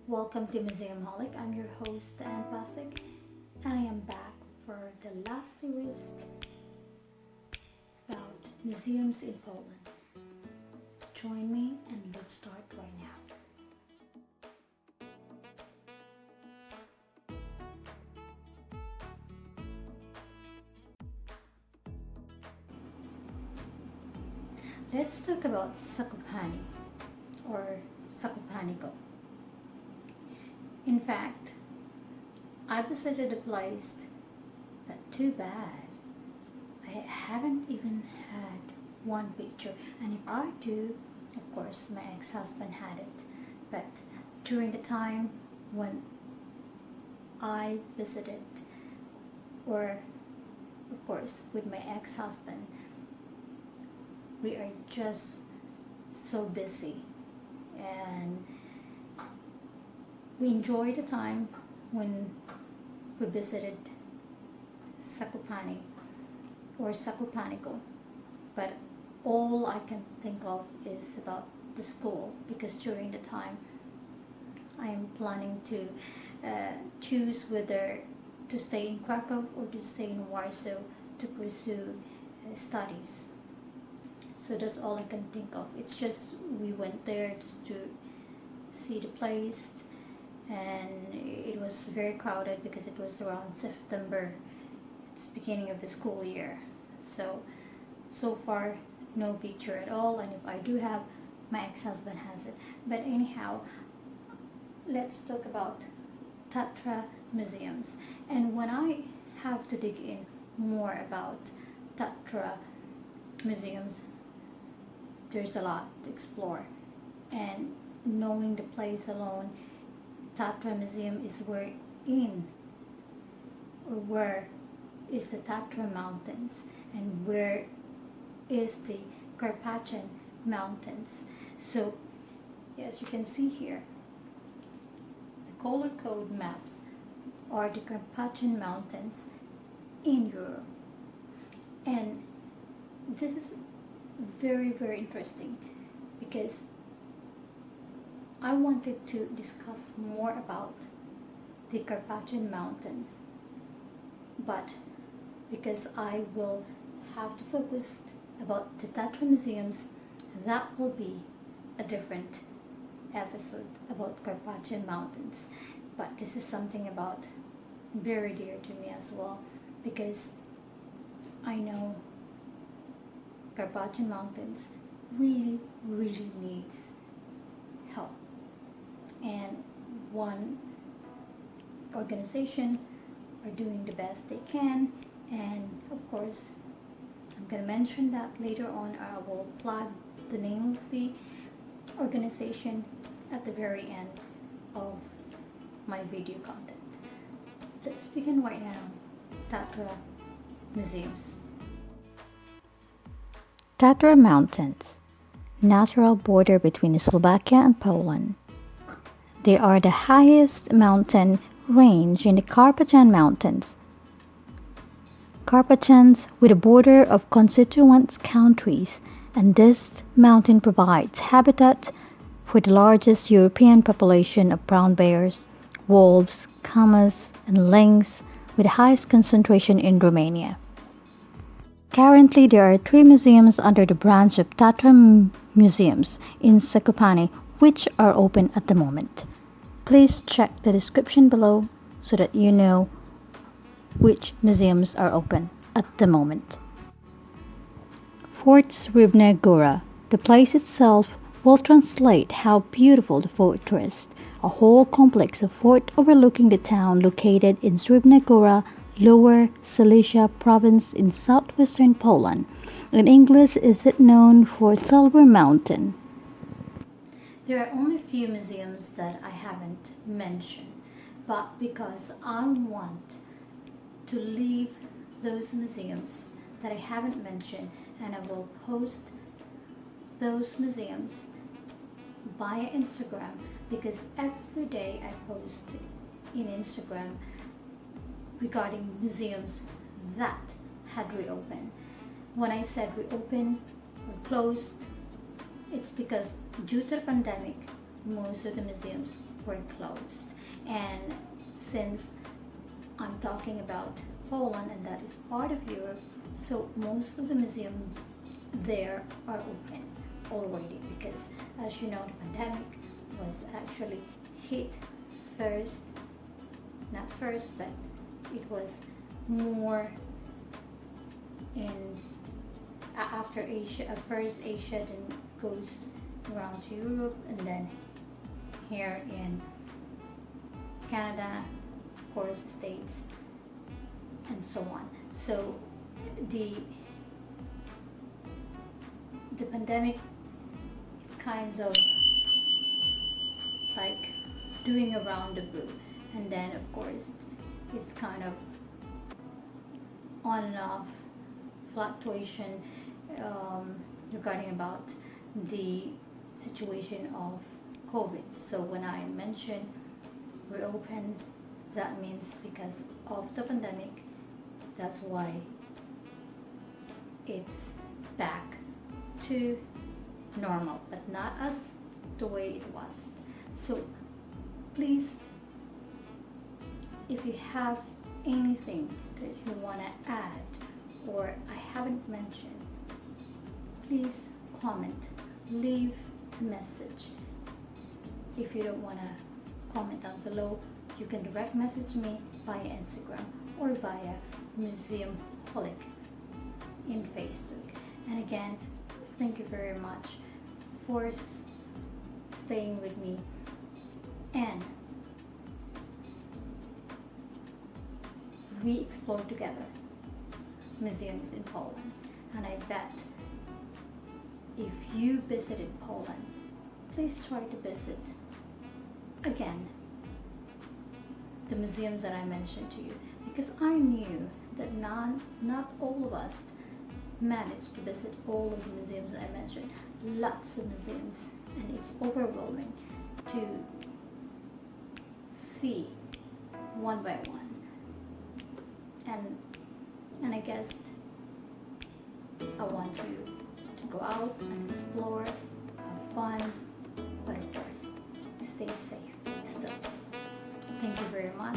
Welcome to Museum Holic. I'm your host, Anne Pasik, and I am back for the last series about museums in Poland. Join me and let's start right now. Let's talk about Zakopane or Zakopane. In fact, I visited a place, but too bad. I haven't even had one picture, and if I do, of course, my ex-husband had it. But during the time when I visited, or of course, with my ex-husband, we are just so busy, and we enjoyed the time when we visited Zakopane or Zakopaneko, but all I can think of is about the school, because during the time I am planning to choose whether to stay in Krakow or to stay in Warsaw to pursue studies. So that's all I can think of. It's just we went there just to see the place, and it was very crowded because it was around September. It's beginning of the school year. So far no picture at all, and if I do have, my ex-husband has it. But anyhow, let's talk about Tatra museums. And when I have to dig in more about Tatra museums, there's a lot to explore, and knowing the place alone, Tatra Museum is where is the Tatra Mountains, and where is the Carpathian Mountains. So as you can see here, the color code maps are the Carpathian Mountains in Europe, and this is very, very interesting because I wanted to discuss more about the Carpathian Mountains, but because I will have to focus about the Tatra museums, that will be a different episode about Carpathian Mountains. But this is something about very dear to me as well, because I know Carpathian Mountains really, really needs help. And one organization are doing the best they can, and of course I'm going to mention that later on. I will plug the name of the organization at the very end of my video content. Let's begin right now. Tatra museums. Tatra Mountains, natural border between Slovakia and Poland. They are the highest mountain range in the Carpathian Mountains. Carpathians with a border of constituent countries, and this mountain provides habitat for the largest European population of brown bears, wolves, camas, and lynx, with the highest concentration in Romania. Currently, there are 3 museums under the branch of Tatra Museums in Zakopane, which are open at the moment. Please check the description below so that you know which museums are open at the moment. Fort Srebna Gora. The place itself will translate how beautiful the fortress, a whole complex of fort overlooking the town located in Srebna Gora, Lower Silesia province in southwestern Poland. In English, is it known for Silver Mountain. There are only a few museums that I haven't mentioned, but because I want to leave those museums that I haven't mentioned, and I will post those museums via Instagram, because every day I post in Instagram regarding museums that had reopened. When I said reopened or closed, it's because due to the pandemic, most of the museums were closed. And since I'm talking about Poland and that is part of Europe, so most of the museums there are open already, because as you know, the pandemic was actually hit first, not first, but it was more in after Asia, first Asia, then goes around to Europe, and then here in Canada, of course, States, and so on. So the pandemic kinds of like doing a roundabout, and then of course it's kind of on and off fluctuation regarding about the situation of COVID. So when I mention reopen, that means because of the pandemic, that's why it's back to normal, but not as the way it was. So please, if you have anything that you want to add or I haven't mentioned, please comment, leave a message. If you don't want to comment down below, you can direct message me via Instagram or via Museum Holic in Facebook. And again, thank you very much for staying with me, and we explore together museums in Poland. And I bet if you visited Poland, please try to visit again the museums that I mentioned to you, because I knew that not all of us managed to visit all of the museums I mentioned. Lots of museums, and it's overwhelming to see one by one. And I guess I want you to go out and explore, have fun, but of course, stay safe still. Thank you very much.